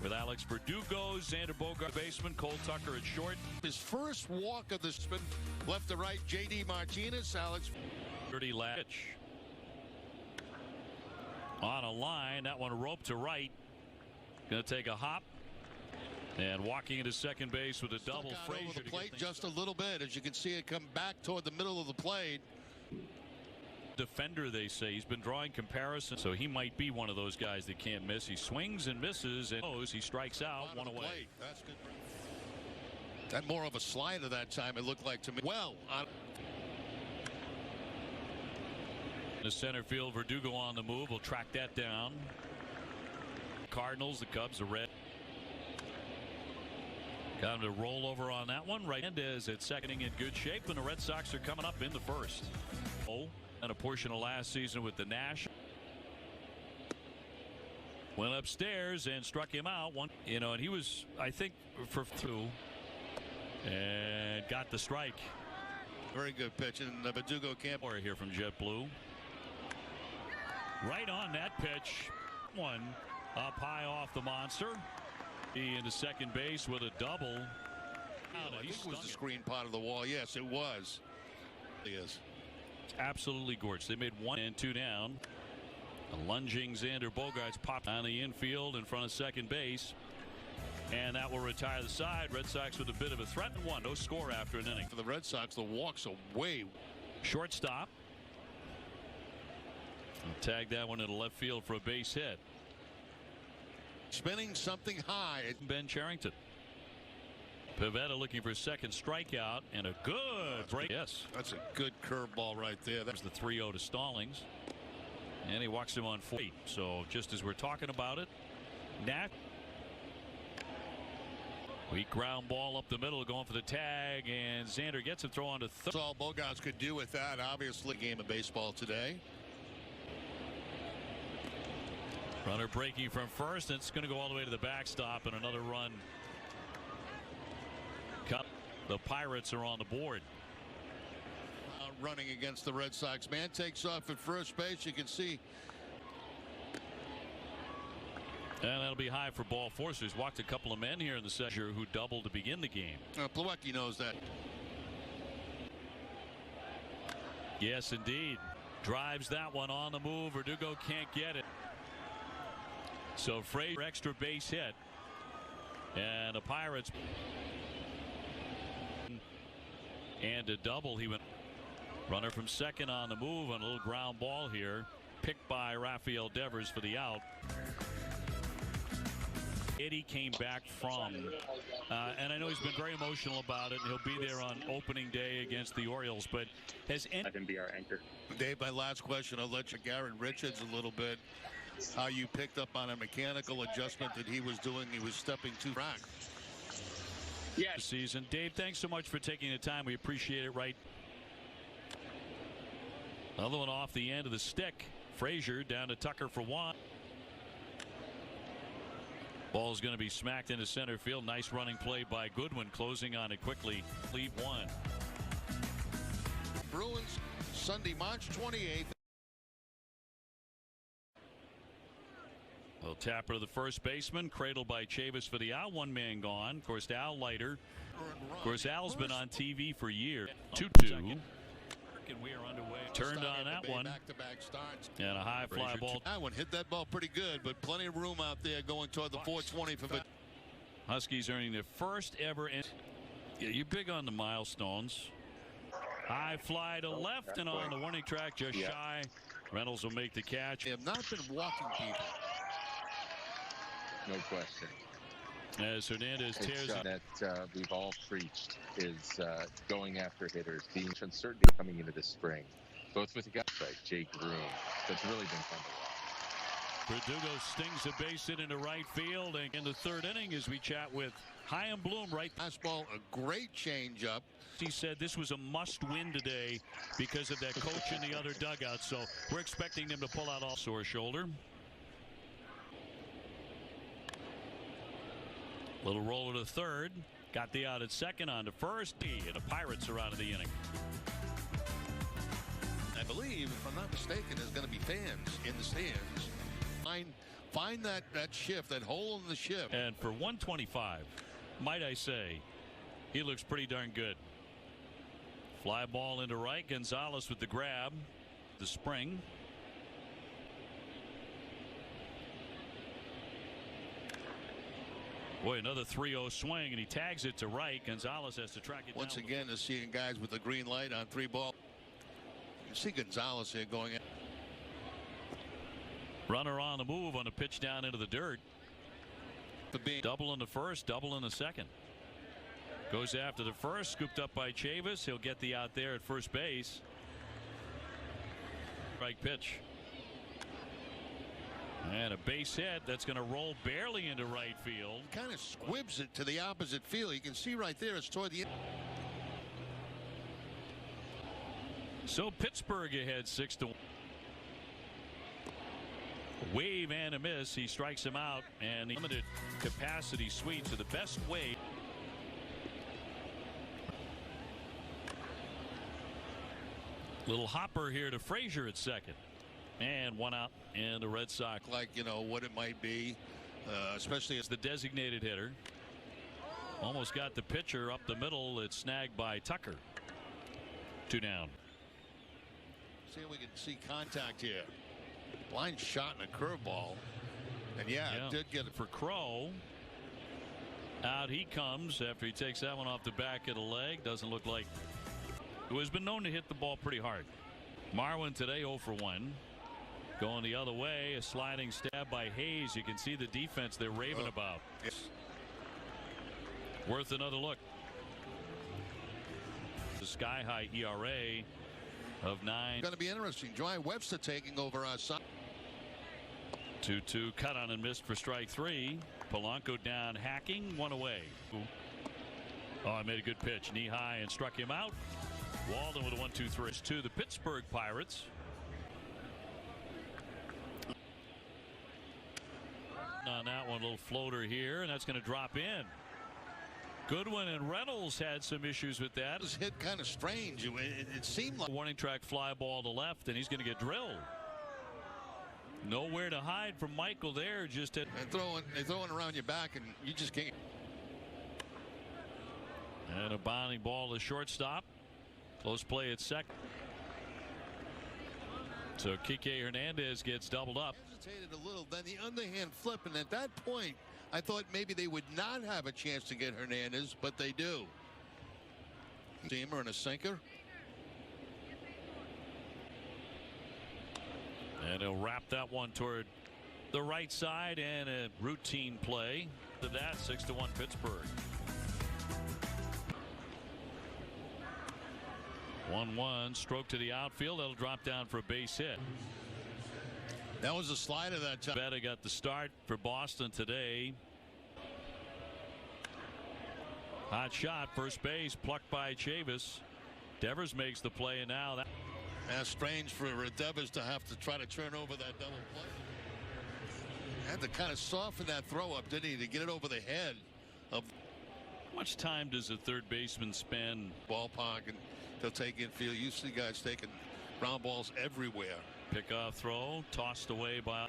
with Alex Verdugo, Xander Bogaerts, baseman, Cole Tucker at short. His first walk of the spin, left to right, J.D. Martinez, Alex. Dirty latch. On a line, that one roped to right. Going to take a hop. And walking into second base with a double. Frazier over the plate just a little bit, as you can see it come back toward the middle of the plate. Defender, they say. He's been drawing comparisons, so he might be one of those guys that can't miss. He swings and misses, and he strikes out. One away. That's good. That more of a slider that time, it looked like to me. Well, the center field, Verdugo on the move. We'll track that down. Cardinals, the Cubs, the red. Got him to roll over on that one. Right hand is at seconding in good shape, and the Red Sox are coming up in the first. And a portion of last season with the Nash. Went upstairs and struck him out. And he was, I think, for through. And got the strike. Very good pitch, and Verdugo can't. Or here from JetBlue. Right on that pitch. One up high off the monster. He into second base with a double. I think it was the screen part of the wall. Yes, it was. It is. Absolutely gorgeous. They made 1 and 2 down. A lunging Xander Bogaerts popped on the infield in front of second base. And that will retire the side. Red Sox with a bit of a threat. No score after an inning. For the Red Sox, the walks away. Shortstop. Tag that one into left field for a base hit. Spinning something high. Ben Cherington. Pivetta looking for a second strikeout and a good break. Yes. That's a good curveball right there. That's the 3-0 to Stallings. And he walks him on 4. So just as we're talking about it, Nat. Weak ground ball up the middle, going for the tag, and Xander gets it, throw on to third. That's all Bogaerts could do with that. Obviously, game of baseball today. Runner breaking from first. It's going to go all the way to the backstop, and another run. The Pirates are on the board. Running against the Red Sox. Man takes off at first base. You can see. And that'll be high for ball 4. So he's walked a couple of men here in the second who doubled to begin the game. Plawecki knows that. Yes, indeed. Drives that one on the move. Verdugo can't get it. So Frazier, extra base hit. And the Pirates. And a double. He went runner from second on the move on a little ground ball here, picked by Rafael Devers for the out. Eddie came back from and I know he's been very emotional about it, and he'll be there on opening day against the Orioles, but has I can be our anchor. Dave, my last question, I'll let you Garrett Richards a little bit, how you picked up on a mechanical adjustment that he was doing. He was stepping too back. Yeah. Season. Dave, thanks so much for taking the time. We appreciate it. Right. Another one off the end of the stick. Frazier down to Tucker for 1. Ball's going to be smacked into center field. Nice running play by Goodwin, closing on it quickly. Lead 1. Bruins, Sunday, March 28th. Well, tapper to the first baseman, cradled by Chavis for the out. 1 man gone. Of course, Al Leiter. Of course, Al's been on TV for years. 2-2. Turned on that one. Back-to-back starts. And a high fly ball. That one hit that ball pretty good, but plenty of room out there going toward the 420 for the Huskies earning their first ever. Yeah, you're big on the milestones. High fly to left and on the warning track, just shy. Reynolds will make the catch. They have not been walking people. No question. As Hernandez tears it. That we've all preached is going after hitters, being uncertainty coming into the spring, both with the guys like Jake Groom. That's really been fun to watch. Verdugo stings a base hit into right field, and in the third inning, as we chat with Chaim Bloom, right. Fastball, a great changeup. He said this was a must-win today because of that coach in the other dugout. So we're expecting them to pull out all sore shoulder. Little roller to third. Got the out at second, on to first. And the Pirates are out of the inning. I believe, if I'm not mistaken, there's going to be fans in the stands. Find that shift, that hole in the shift. And for 125, might I say, he looks pretty darn good. Fly ball into right. Gonzalez with the grab, the spring. Boy, another 3-0 swing, and he tags it to right. Gonzalez has to track it Once down. again, to seeing guys with the green light on 3 ball. You see Gonzalez here going in. Runner on the move on a pitch down into the dirt. Double in the first, double in the second. Goes after the first, scooped up by Chavis. He'll get the out there at first base. Strike pitch. And a base hit that's going to roll barely into right field. Kind of squibs it to the opposite field. You can see right there it's toward the end. So Pittsburgh ahead 6-1. Wave and a miss. He strikes him out, and the limited capacity suite to the best way. Little hopper here to Frazier at second, and one out in the Red Sox. Like, you know what it might be, especially as the designated hitter. Almost got the pitcher up the middle. It's snagged by Tucker. 2 down. See if we can see contact here. Blind shot and a curveball, and yeah, it did get it for Crow. Out he comes after he takes that one off the back of the leg. Doesn't look like, who has been known to hit the ball pretty hard. Marwin today 0 for 1. Going the other way, a sliding stab by Hayes. You can see the defense they're raving about. Yes. Worth another look. The sky high ERA of 9. Going to be interesting. Dry Webster taking over our side. 2-2 cut on and missed for strike 3. Polanco down hacking, 1 away. Oh, I made a good pitch knee high and struck him out. Walden with a 1-2-3 to the Pittsburgh Pirates. On that one, little floater here, and that's going to drop in. Goodwin and Reynolds had some issues with that. It was hit kind of strange. It seemed like warning track fly ball to left, and he's going to get drilled. Nowhere to hide from Michael there. Just at they're throwing around your back, and you just can't. And a bounding ball to shortstop. Close play at second. So Kike Hernandez gets doubled up. Hesitated a little, then the underhand flip, and at that point I thought maybe they would not have a chance to get Hernandez, but they do. Seamer and a sinker. And he'll wrap that one toward the right side, and a routine play. To that, 6-1 Pittsburgh. 1-1 stroke to the outfield. That'll drop down for a base hit. That was a slider that time. Betta got the start for Boston today. Hot shot, first base, plucked by Chavis. Devers makes the play, and now that's strange for Devers to have to try to turn over that double play. Had to kind of soften that throw up, didn't he, to get it over the head of. How much time does a third baseman spend? Ballpark, and they'll take infield. You see guys taking ground balls everywhere. Pickoff throw, tossed away by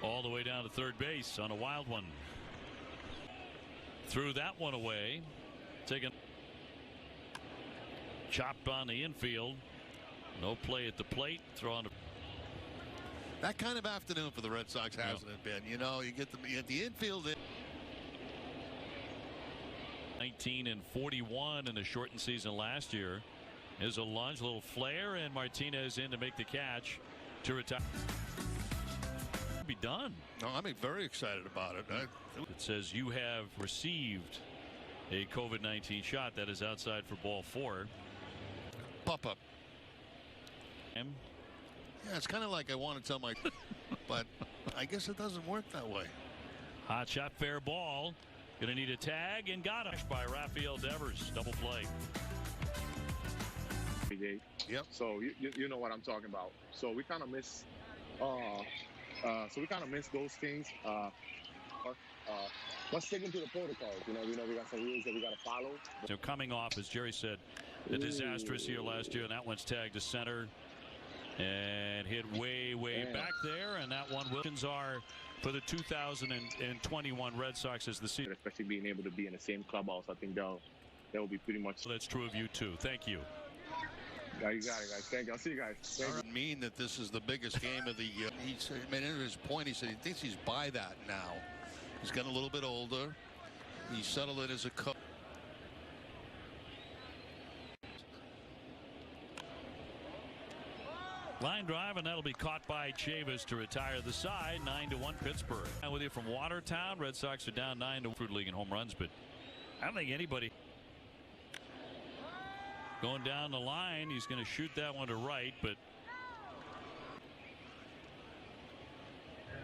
all the way down to third base on a wild one. Threw that one away. Taken. Chopped on the infield. No play at the plate. Throw on. That kind of afternoon for the Red Sox hasn't it been? You know, you get the infield. 19 and 41 in the shortened season last year. Is a lunge, a little flare, and Martinez in to make the catch to retire. Be done. No, I'm very excited about it. It says you have received a COVID-19 shot. That is outside for ball 4. Pop up. Yeah, it's kind of like I want to tell my, but I guess it doesn't work that way. Hot shot, fair ball. Gonna need a tag, and got it by Rafael Devers. Double play. Yep. So you know what I'm talking about. So we kind of miss. Those things. Let's stick into the protocols. You know, we got some rules that we got to follow. So coming off, as Jerry said, the disastrous year last year, and that one's tagged to center and hit way back there, and that one Wilkins are for the 2021 Red Sox as the season. Especially being able to be in the same clubhouse, I think that will be pretty much. That's true of you too. Thank you. Yeah, you got it, guys. Thank you. I'll see you guys. Doesn't mean that this is the biggest game of the year. He said, I mean, in his point, he said he thinks he's by that now. He's getting a little bit older. He settled in as a coach. Line drive, and that'll be caught by Chavis to retire the side. 9-1 Pittsburgh. Now with you from Watertown. Red Sox are down 9-1 Food League in home runs, but I don't think anybody going down the line. He's going to shoot that one to right, but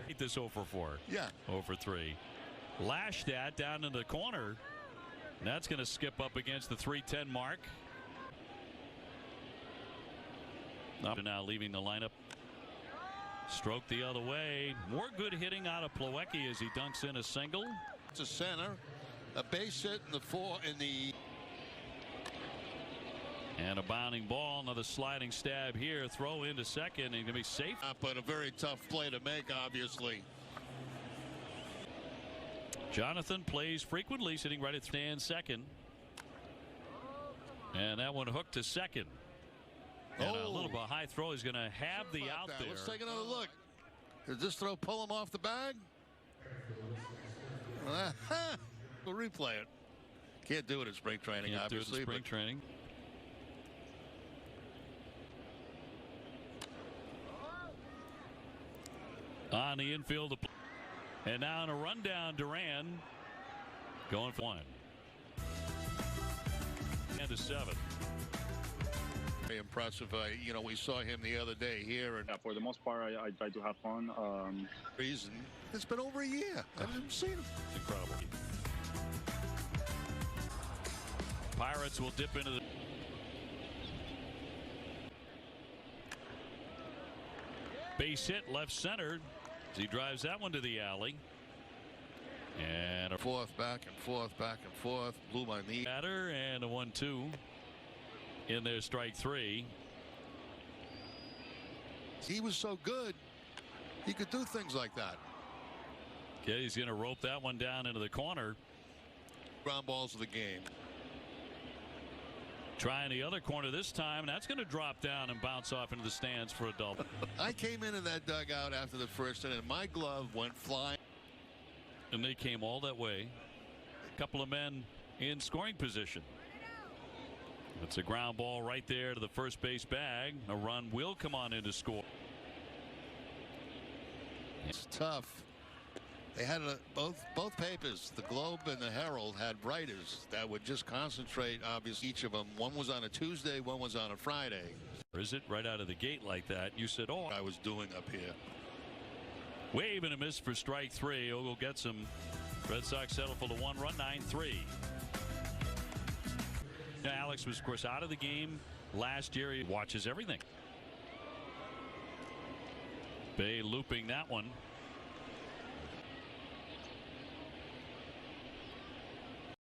hit this 0 for 4. Yeah. 0 for 3. Lashed that down in the corner. That's going to skip up against the 310 mark. Now leaving the lineup. Stroke the other way. More good hitting out of Plawecki as he dunks in a single. It's a center, a base hit in the and a bounding ball. Another sliding stab here. Throw into second and going to be safe. But a very tough play to make, obviously. Jonathan plays frequently, sitting right at stand second. And that one hooked to second. And a little bit high throw. He's going to have the out there. Let's take another look. Did this throw pull him off the bag? We'll replay it. Can't do it in spring training, obviously. Spring training. On the infield. And now in a rundown, Duran going for 1. And a 7. Very impressive. You know, we saw him the other day here. And Yeah, for the most part, I try to have fun. reason it's been over a year. I haven't seen him. It's incredible. Pirates will dip into the base hit left center as he drives that one to the alley. And a Forth, back and forth, back and forth. Blew my knee. batter and a 1-2 in there. Strike 3. He was so good. He could do things like that. Okay, he's going to rope that one down into the corner. Ground balls of the game. Trying the other corner this time, and that's going to drop down and bounce off into the stands for a double. I came into that dugout after the first inning, and my glove went flying. And they came all that way. A couple of men in scoring position. It's a ground ball right there to the first base bag. A run will come on in to score. It's tough. They had both papers, the Globe and the Herald, had writers that would just concentrate. Obviously, each of them. One was on a Tuesday, one was on a Friday. Or is it right out of the gate like that? You said, "Oh, I was doing up here." Wave and a miss for strike 3. Ogle gets him. Red Sox settle for the 1-run, 9-3. Now, Alex was, of course, out of the game last year. He watches everything. Bay looping that one.